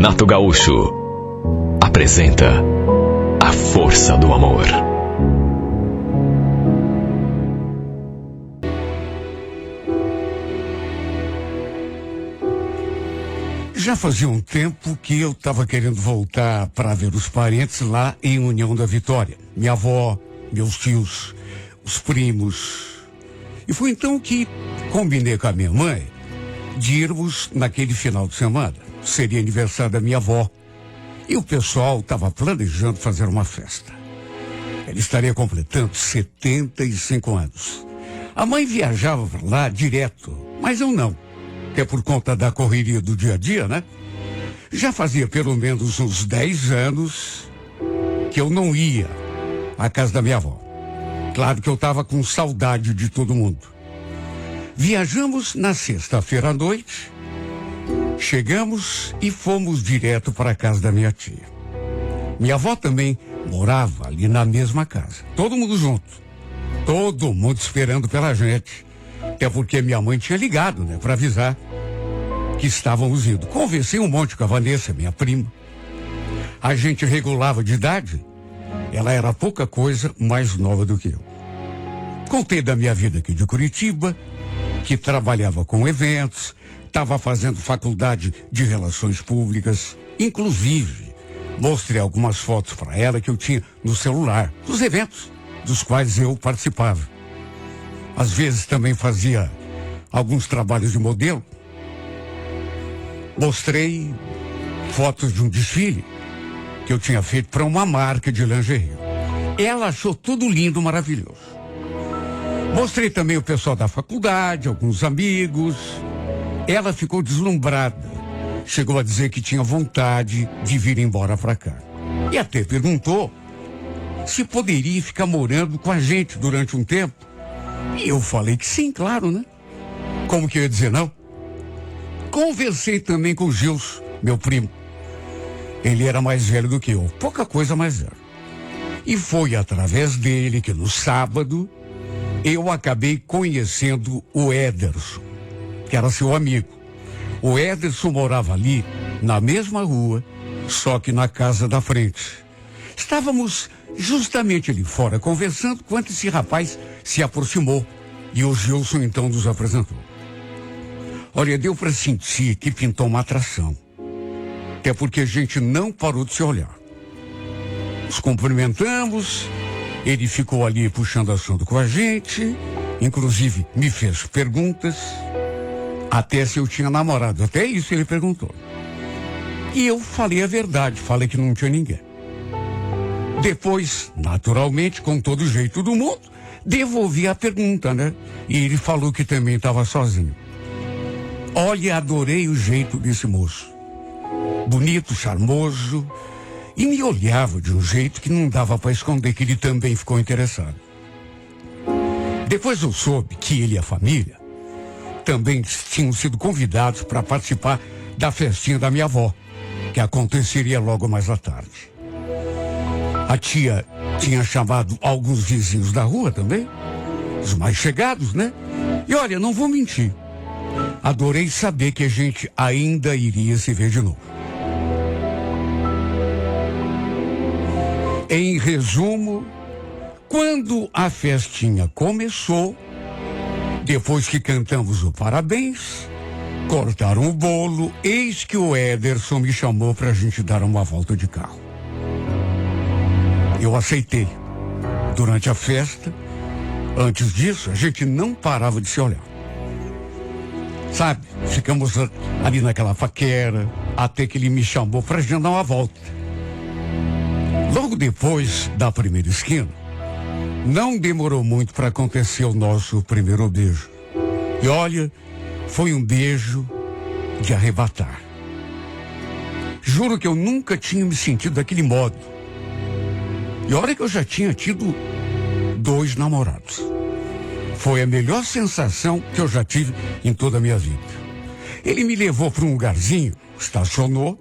Renato Gaúcho apresenta A Força do Amor. Já fazia um tempo que eu estava querendo voltar para ver os parentes lá em União da Vitória. Minha avó, meus tios, os primos. E foi então que combinei com a minha mãe de irmos naquele final de semana. Seria aniversário da minha avó. E o pessoal estava planejando fazer uma festa. Ela estaria completando 75 anos. A mãe viajava para lá direto, mas eu não. Até por conta da correria do dia a dia, né? Já fazia pelo menos uns 10 anos que eu não ia à casa da minha avó. Claro que eu estava com saudade de todo mundo. Viajamos na sexta-feira à noite, chegamos e fomos direto para a casa da minha tia. Minha avó também morava ali na mesma casa. Todo mundo junto. Todo mundo esperando pela gente. Até porque minha mãe tinha ligado, né, para avisar que estávamos indo. Conversei um monte com a Vanessa, minha prima. A gente regulava de idade. Ela era pouca coisa mais nova do que eu. Contei da minha vida aqui de Curitiba, que trabalhava com eventos, estava fazendo faculdade de relações públicas. Inclusive, mostrei algumas fotos para ela que eu tinha no celular, dos eventos dos quais eu participava. Às vezes também fazia alguns trabalhos de modelo. Mostrei fotos de um desfile que eu tinha feito para uma marca de lingerie. Ela achou tudo lindo, maravilhoso. Mostrei também o pessoal da faculdade, alguns amigos. Ela ficou deslumbrada. Chegou a dizer que tinha vontade de vir embora para cá. E até perguntou se poderia ficar morando com a gente durante um tempo. E eu falei que sim, claro, né? Como que eu ia dizer não? Conversei também com o Gilson, meu primo. Ele era mais velho do que eu, pouca coisa mais velho. E foi através dele que no sábado eu acabei conhecendo o Ederson, que era seu amigo. O Ederson morava ali, na mesma rua, só que na casa da frente. Estávamos justamente ali fora conversando quando esse rapaz se aproximou e o Gilson então nos apresentou. Olha, deu para sentir que pintou uma atração. Até porque a gente não parou de se olhar. Nos cumprimentamos, ele ficou ali puxando assunto com a gente, inclusive me fez perguntas, até se eu tinha namorado, até isso ele perguntou. E eu falei a verdade, falei que não tinha ninguém. Depois, naturalmente, com todo o jeito do mundo, devolvi a pergunta, né? E ele falou que também estava sozinho. Olha, adorei o jeito desse moço. Bonito, charmoso. E me olhava de um jeito que não dava para esconder que ele também ficou interessado. Depois eu soube que ele e a família também tinham sido convidados para participar da festinha da minha avó, que aconteceria logo mais à tarde. A tia tinha chamado alguns vizinhos da rua também, os mais chegados, né? E olha, não vou mentir, adorei saber que a gente ainda iria se ver de novo. Em resumo, quando a festinha começou, depois que cantamos o parabéns, cortaram o bolo, eis que o Ederson me chamou para a gente dar uma volta de carro. Eu aceitei. Durante a festa, antes disso, a gente não parava de se olhar. Sabe, ficamos ali naquela paquera, até que ele me chamou para a gente dar uma volta. Logo depois da primeira esquina, não demorou muito para acontecer o nosso primeiro beijo. E olha, foi um beijo de arrebatar. Juro que eu nunca tinha me sentido daquele modo. E olha que eu já tinha tido 2 namorados. Foi a melhor sensação que eu já tive em toda a minha vida. Ele me levou para um lugarzinho, estacionou,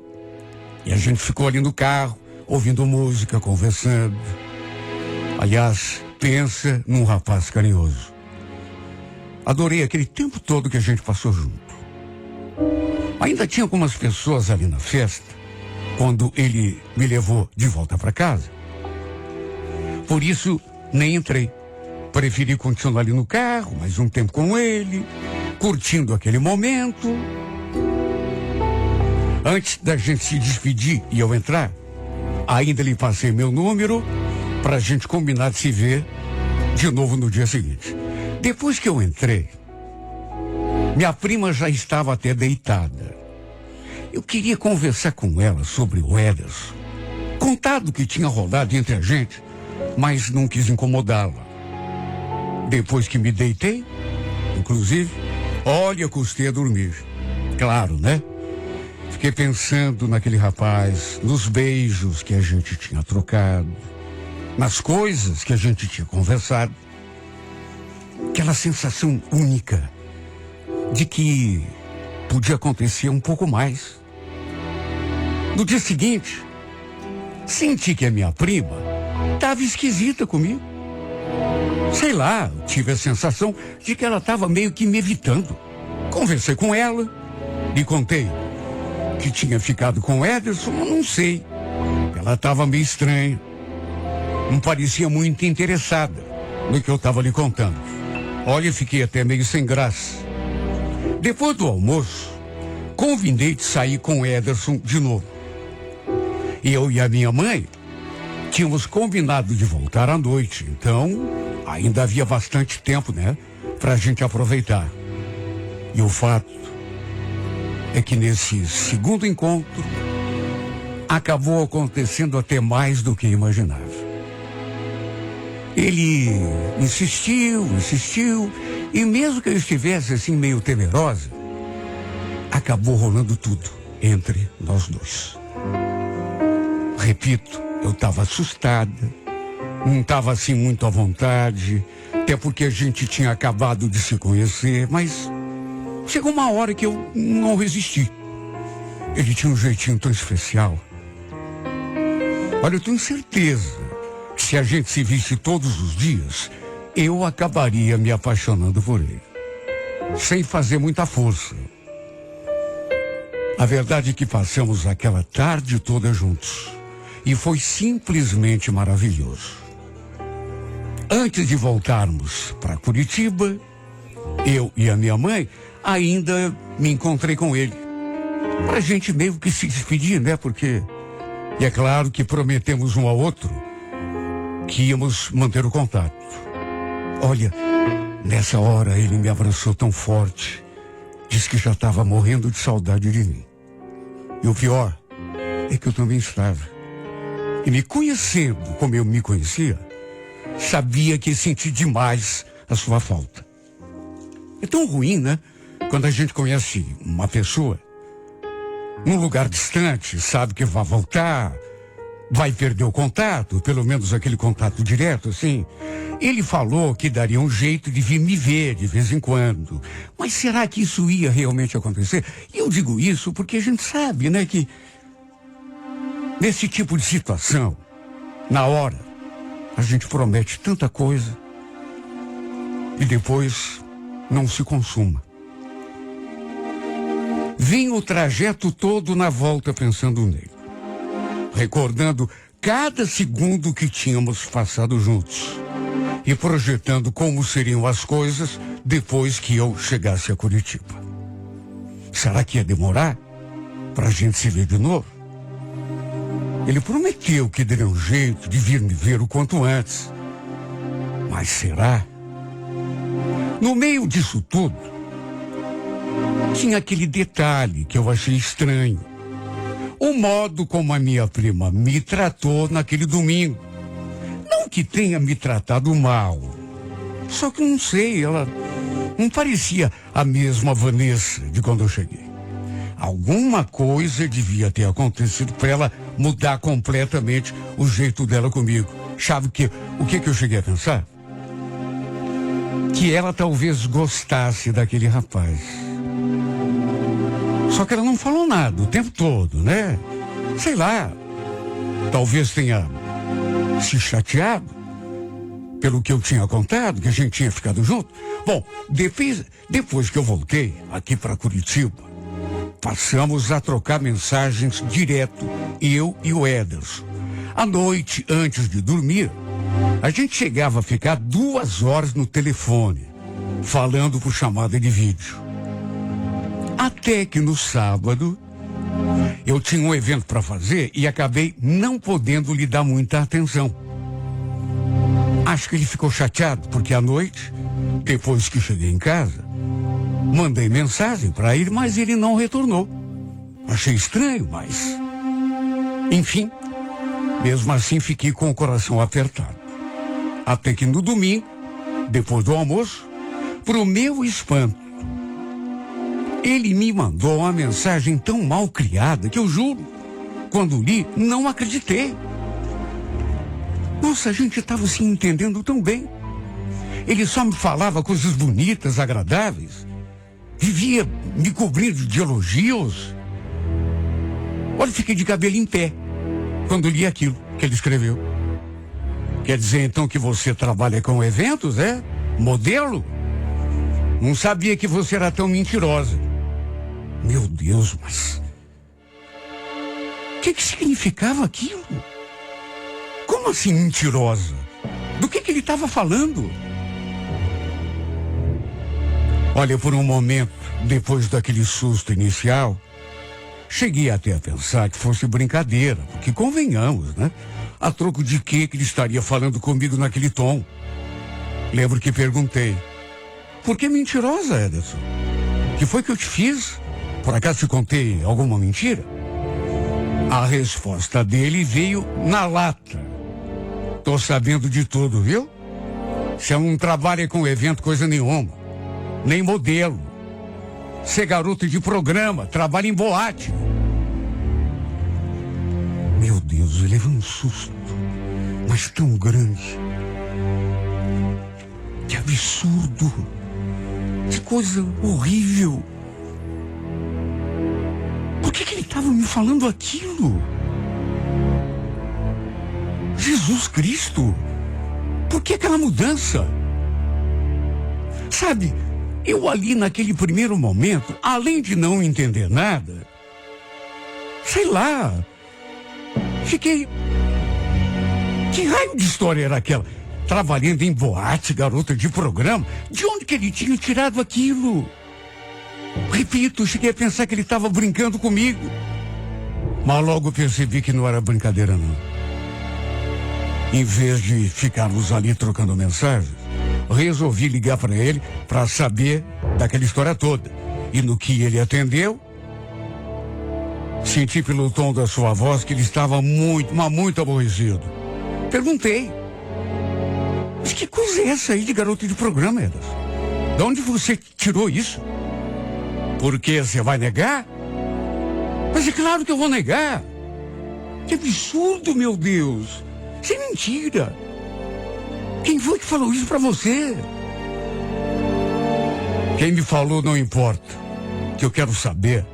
e a gente ficou ali no carro, ouvindo música, conversando. Aliás, pensa num rapaz carinhoso. Adorei aquele tempo todo que a gente passou junto. Ainda tinha algumas pessoas ali na festa quando ele me levou de volta para casa. Por isso, nem entrei. Preferi continuar ali no carro, mais um tempo com ele, curtindo aquele momento. Antes da gente se despedir e eu entrar, ainda lhe passei meu número para a gente combinar de se ver de novo no dia seguinte. Depois que eu entrei, minha prima já estava até deitada. Eu queria conversar com ela sobre o Ederson, contar do que tinha rolado entre a gente, mas não quis incomodá-la. Depois que me deitei, inclusive, olha, custei a dormir. Claro, né? Fiquei pensando naquele rapaz, nos beijos que a gente tinha trocado, nas coisas que a gente tinha conversado. Aquela sensação única de que podia acontecer um pouco mais. No dia seguinte, senti que a minha prima estava esquisita comigo. Sei lá, tive a sensação de que ela estava meio que me evitando. Conversei com ela, lhe contei que tinha ficado com o Ederson, mas não sei. Ela estava meio estranha. Não parecia muito interessada no que eu estava lhe contando. Olha, fiquei até meio sem graça. Depois do almoço, combinei de sair com o Ederson de novo. Eu e a minha mãe tínhamos combinado de voltar à noite, então ainda havia bastante tempo, né, pra gente aproveitar. E o fato é que nesse segundo encontro acabou acontecendo até mais do que imaginava. Ele insistiu, e mesmo que eu estivesse assim meio temerosa, acabou rolando tudo entre nós dois. Repito, eu estava assustada, não estava assim muito à vontade, até porque a gente tinha acabado de se conhecer, mas chegou uma hora que eu não resisti. Ele tinha um jeitinho tão especial. Olha, eu tenho certeza que se a gente se visse todos os dias, eu acabaria me apaixonando por ele, sem fazer muita força. A verdade é que passamos aquela tarde toda juntos. E foi simplesmente maravilhoso. Antes de voltarmos para Curitiba, eu e a minha mãe ainda me encontrei com ele. Pra gente meio que se despedir, né? Porque, e é claro que prometemos um ao outro que íamos manter o contato. Olha, nessa hora ele me abraçou tão forte, disse que já estava morrendo de saudade de mim. E o pior é que eu também estava. E me conhecendo como eu me conhecia, sabia que senti demais a sua falta. É tão ruim, né? Quando a gente conhece uma pessoa num lugar distante, sabe que vai voltar, vai perder o contato, pelo menos aquele contato direto, assim. Ele falou que daria um jeito de vir me ver de vez em quando. Mas será que isso ia realmente acontecer? E eu digo isso porque a gente sabe, né, que nesse tipo de situação, na hora, a gente promete tanta coisa e depois não se consuma. Vim o trajeto todo na volta pensando nele, recordando cada segundo que tínhamos passado juntos e projetando como seriam as coisas depois que eu chegasse a Curitiba. Será que ia demorar pra gente se ver de novo? Ele prometeu que daria um jeito de vir me ver o quanto antes. Mas será? No meio disso tudo, tinha aquele detalhe que eu achei estranho. O modo como a minha prima me tratou naquele domingo. Não que tenha me tratado mal. Só que não sei, ela não parecia a mesma Vanessa de quando eu cheguei. Alguma coisa devia ter acontecido para ela mudar completamente o jeito dela comigo. Sabe o que eu cheguei a pensar? Que ela talvez gostasse daquele rapaz. Só que ela não falou nada o tempo todo, né? Sei lá. Talvez tenha se chateado pelo que eu tinha contado, que a gente tinha ficado junto. Bom, depois que eu voltei aqui para Curitiba, Passamos a trocar mensagens direto, eu e o Ederson. À noite, antes de dormir, a gente chegava a ficar 2 horas no telefone, falando por chamada de vídeo. Até que no sábado, eu tinha um evento para fazer e acabei não podendo lhe dar muita atenção. Acho que ele ficou chateado, porque à noite, depois que cheguei em casa, mandei mensagem para ele, mas ele não retornou. Achei estranho, mas... Enfim, mesmo assim fiquei com o coração apertado. Até que no domingo, depois do almoço, pro meu espanto, ele me mandou uma mensagem tão mal criada que eu juro, quando li, não acreditei. Nossa, a gente estava se entendendo tão bem. Ele só me falava coisas bonitas, agradáveis. Vivia me cobrindo de elogios. Olha, fiquei de cabelo em pé quando li aquilo que ele escreveu. Quer dizer, então, que você trabalha com eventos, é? Modelo? Não sabia que você era tão mentirosa. Meu Deus, mas... O que significava aquilo? Como assim mentirosa? Do que ele estava falando? Olha, por um momento, depois daquele susto inicial, cheguei até a pensar que fosse brincadeira, porque convenhamos, né? A troco de que ele estaria falando comigo naquele tom? Lembro que perguntei: por que mentirosa, Ederson? O que foi que eu te fiz? Por acaso te contei alguma mentira? A resposta dele veio na lata. Tô sabendo de tudo, viu? Você não trabalha com evento coisa nenhuma. Nem modelo. Você é garoto de programa, trabalha em boate. Meu Deus, eu levei um susto, mas tão grande. Que absurdo. Que coisa horrível. Por que ele estava me falando aquilo? Jesus Cristo! Por que aquela mudança? Sabe, eu ali naquele primeiro momento, além de não entender nada, sei lá, fiquei... Que raio de história era aquela? Trabalhando em boate, garota de programa, de onde que ele tinha tirado aquilo? Repito, cheguei a pensar que ele estava brincando comigo. Mas logo percebi que não era brincadeira, não. Em vez de ficarmos ali trocando mensagens, resolvi ligar para ele para saber daquela história toda. E no que ele atendeu, senti pelo tom da sua voz que ele estava muito aborrecido. Perguntei: mas que coisa é essa aí de garoto de programa, Ederson? De onde você tirou isso? Por que você vai negar? Mas é claro que eu vou negar. Que absurdo, meu Deus. Isso é mentira. Quem foi que falou isso pra você? Quem me falou não importa. O que eu quero saber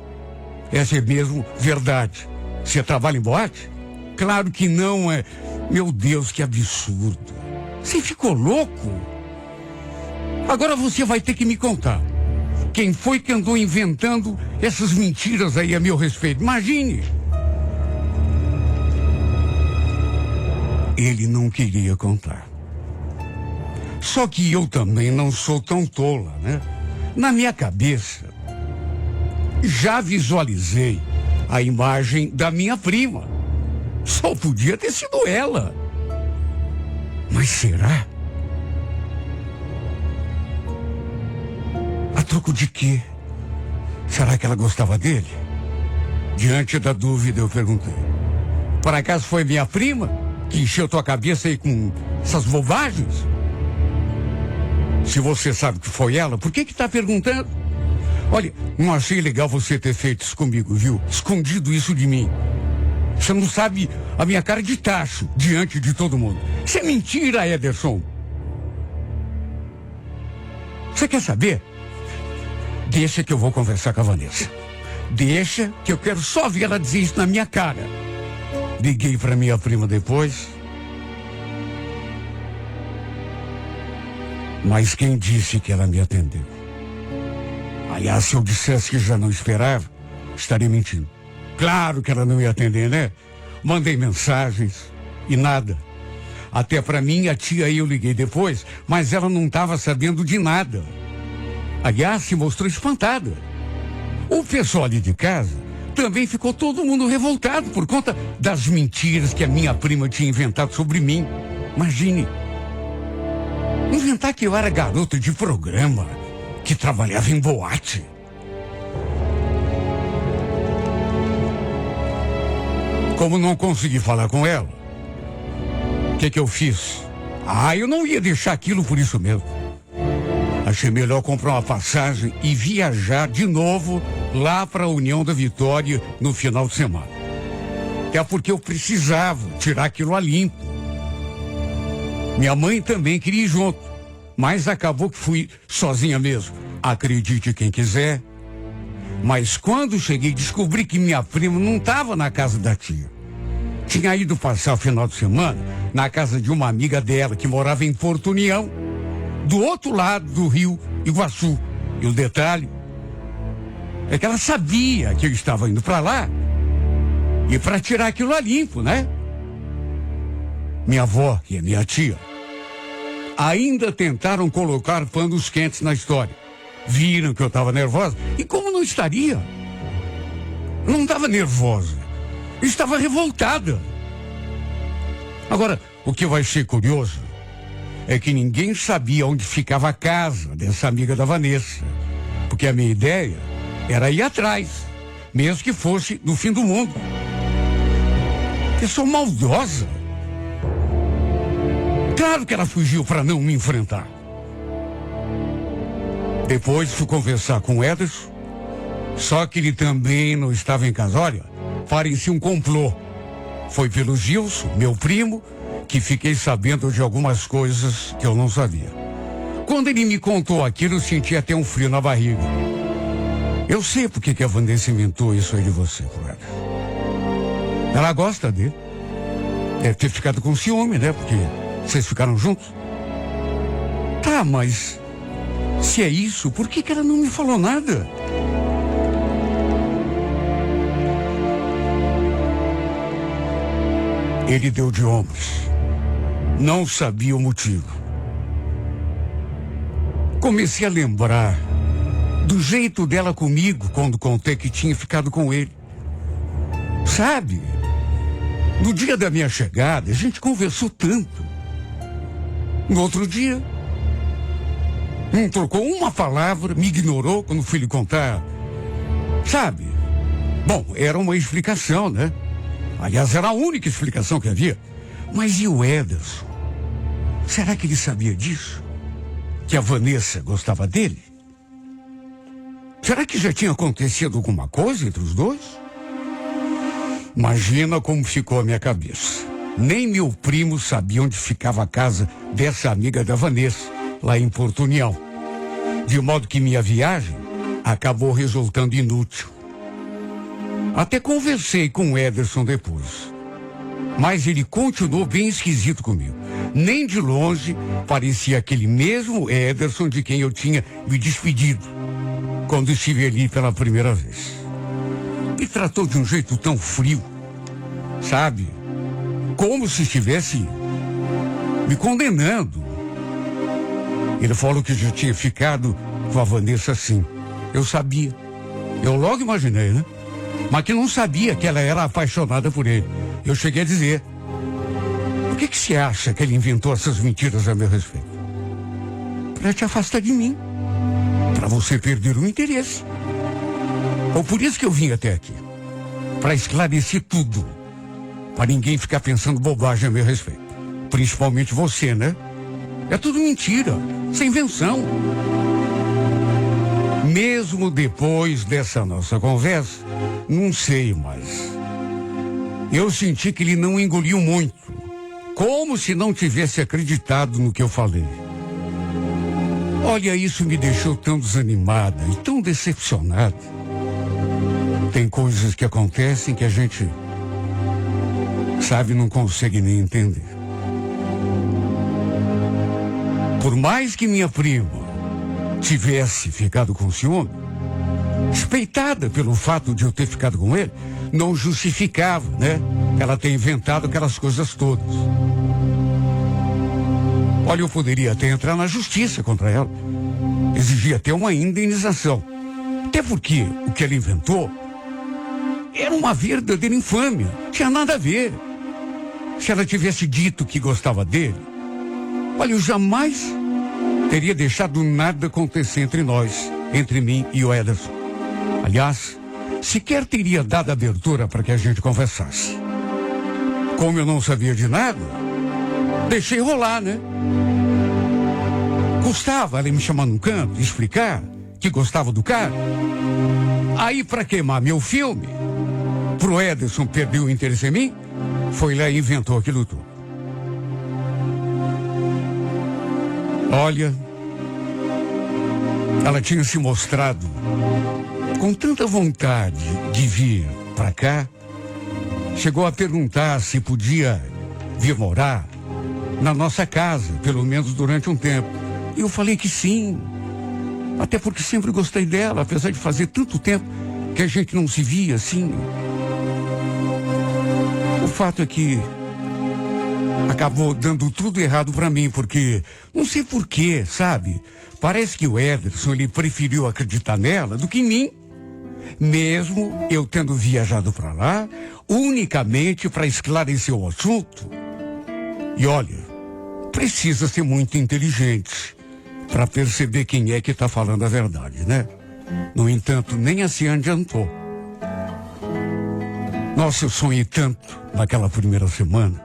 é se é mesmo verdade. Você trabalha em boate? Claro que não é. Meu Deus, que absurdo. Você ficou louco? Agora você vai ter que me contar. Quem foi que andou inventando essas mentiras aí a meu respeito? Imagine. Ele não queria contar. Só que eu também não sou tão tola, né? Na minha cabeça, já visualizei a imagem da minha prima. Só podia ter sido ela. Mas será? A troco de quê? Será que ela gostava dele? Diante da dúvida, eu perguntei: por acaso foi minha prima que encheu tua cabeça aí com essas bobagens? Se você sabe que foi ela, por que tá perguntando? Olha, não achei legal você ter feito isso comigo, viu? Escondido isso de mim. Você não sabe a minha cara de tacho diante de todo mundo. Isso é mentira, Ederson. Você quer saber? Deixa que eu vou conversar com a Vanessa. Deixa que eu quero só ver ela dizer isso na minha cara. Liguei para minha prima depois. Mas quem disse que ela me atendeu? Aliás, se eu dissesse que já não esperava, estaria mentindo. Claro que ela não ia atender, né? Mandei mensagens e nada. Até para minha tia eu liguei depois, mas ela não estava sabendo de nada. Aliás, se mostrou espantada. O pessoal ali de casa também ficou todo mundo revoltado por conta das mentiras que a minha prima tinha inventado sobre mim. Imagine, inventar que eu era garota de programa, que trabalhava em boate. Como não consegui falar com ela, o que eu fiz? Eu não ia deixar aquilo por isso mesmo. Achei melhor comprar uma passagem e viajar de novo lá para a União da Vitória no final de semana. Até porque eu precisava tirar aquilo a limpo. Minha mãe também queria ir junto, mas acabou que fui sozinha mesmo. Acredite quem quiser. Mas quando cheguei, descobri que minha prima não estava na casa da tia. Tinha ido passar o final de semana na casa de uma amiga dela que morava em Porto União, do outro lado do rio Iguaçu. E o detalhe é que ela sabia que eu estava indo para lá e para tirar aquilo a limpo, né? Minha avó e a minha tia ainda tentaram colocar panos quentes na história. Viram que eu estava nervosa. E como não estaria? Eu não estava nervosa. Eu estava revoltada. Agora, o que vai ser curioso é que ninguém sabia onde ficava a casa dessa amiga da Vanessa. Porque a minha ideia era ir atrás, mesmo que fosse no fim do mundo. Pessoa maldosa. Claro que ela fugiu para não me enfrentar. Depois fui conversar com o Ederson, só que ele também não estava em casa. Olha, parecia um complô. Foi pelo Gilson, meu primo, que fiquei sabendo de algumas coisas que eu não sabia. Quando ele me contou aquilo, eu senti até um frio na barriga. Eu sei por que a Vanessa inventou isso aí de você, Ederson. Ela gosta dele. Deve ter ficado com ciúme, né? Porque vocês ficaram juntos. Tá, mas se é isso, por que ela não me falou nada? Ele deu de ombros. Não sabia o motivo. Comecei a lembrar do jeito dela comigo quando contei que tinha ficado com ele. Sabe? No dia da minha chegada, a gente conversou tanto. No outro dia, não trocou uma palavra, me ignorou quando fui lhe contar. Sabe? Bom, era uma explicação, né? Aliás, era a única explicação que havia. Mas e o Ederson? Será que ele sabia disso? Que a Vanessa gostava dele? Será que já tinha acontecido alguma coisa entre os dois? Imagina como ficou a minha cabeça. Nem meu primo sabia onde ficava a casa dessa amiga da Vanessa, lá em Porto União. De modo que minha viagem acabou resultando inútil. Até conversei com o Ederson depois. Mas ele continuou bem esquisito comigo. Nem de longe parecia aquele mesmo Ederson de quem eu tinha me despedido quando estive ali pela primeira vez. Me tratou de um jeito tão frio, sabe? Como se estivesse me condenando. Ele falou que já tinha ficado com a Vanessa assim. Eu sabia. Eu logo imaginei, né? Mas que não sabia que ela era apaixonada por ele. Eu cheguei a dizer: por que você acha que ele inventou essas mentiras a meu respeito? Para te afastar de mim. Para você perder o interesse. Ou por isso que eu vim até aqui. Para esclarecer tudo. Para ninguém ficar pensando bobagem a meu respeito. Principalmente você, né? É tudo mentira. Sem invenção. Mesmo depois dessa nossa conversa, não sei mais. Eu senti que ele não engoliu muito. Como se não tivesse acreditado no que eu falei. Olha, isso me deixou tão desanimada e tão decepcionada. Tem coisas que acontecem que a gente, sabe, não consegue nem entender. Por mais que minha prima tivesse ficado com ciúme, Despeitada pelo fato de eu ter ficado com ele, não justificava, né? Ela ter inventado aquelas coisas todas. Olha, eu poderia até entrar na justiça contra ela. Exigia até uma indenização. Até porque o que ela inventou era uma verdadeira infâmia. Tinha nada a ver. Se ela tivesse dito que gostava dele, olha, eu jamais teria deixado nada acontecer entre nós, entre mim e o Ederson. Aliás, sequer teria dado abertura para que a gente conversasse. Como eu não sabia de nada, deixei rolar, né? Custava ela me chamar num canto e explicar que gostava do cara. Aí, para queimar meu filme, pro Ederson perder o interesse em mim, foi lá e inventou aquilo tudo. Olha, ela tinha se mostrado com tanta vontade de vir para cá, chegou a perguntar se podia vir morar na nossa casa, pelo menos durante um tempo. E eu falei que sim, até porque sempre gostei dela, apesar de fazer tanto tempo que a gente não se via assim. O fato é que acabou dando tudo errado para mim, porque não sei porquê, sabe? Parece que o Ederson, ele preferiu acreditar nela do que em mim. Mesmo eu tendo viajado para lá, unicamente para esclarecer o assunto. E olha, precisa ser muito inteligente para perceber quem é que está falando a verdade, né? No entanto, nem assim adiantou. Nossa, eu sonhei tanto naquela primeira semana.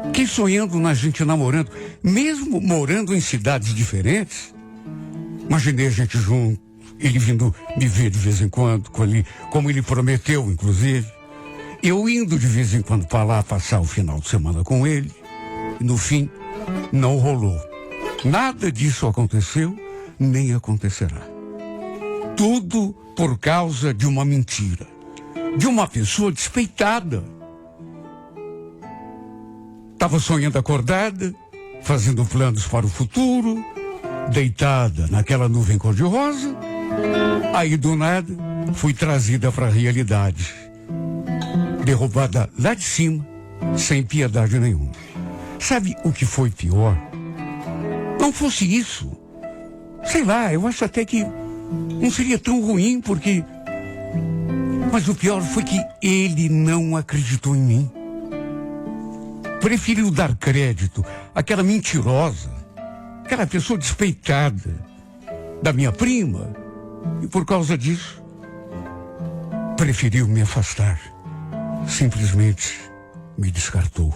Fiquei sonhando na gente namorando, mesmo morando em cidades diferentes. Imaginei a gente junto, ele vindo me ver de vez em quando, como ele prometeu, inclusive. Eu indo de vez em quando para lá passar o final de semana com ele. E no fim, não rolou. Nada disso aconteceu, nem acontecerá. Tudo por causa de uma mentira. De uma pessoa despeitada. Estava sonhando acordada, fazendo planos para o futuro, deitada naquela nuvem cor-de-rosa. Aí, do nada, fui trazida para a realidade. Derrubada lá de cima, sem piedade nenhuma. Sabe o que foi pior? Não fosse isso. Sei lá, eu acho até que não seria tão ruim, porque... Mas o pior foi que ele não acreditou em mim. Preferiu dar crédito àquela mentirosa, aquela pessoa despeitada da minha prima. E por causa disso, preferiu me afastar. Simplesmente me descartou.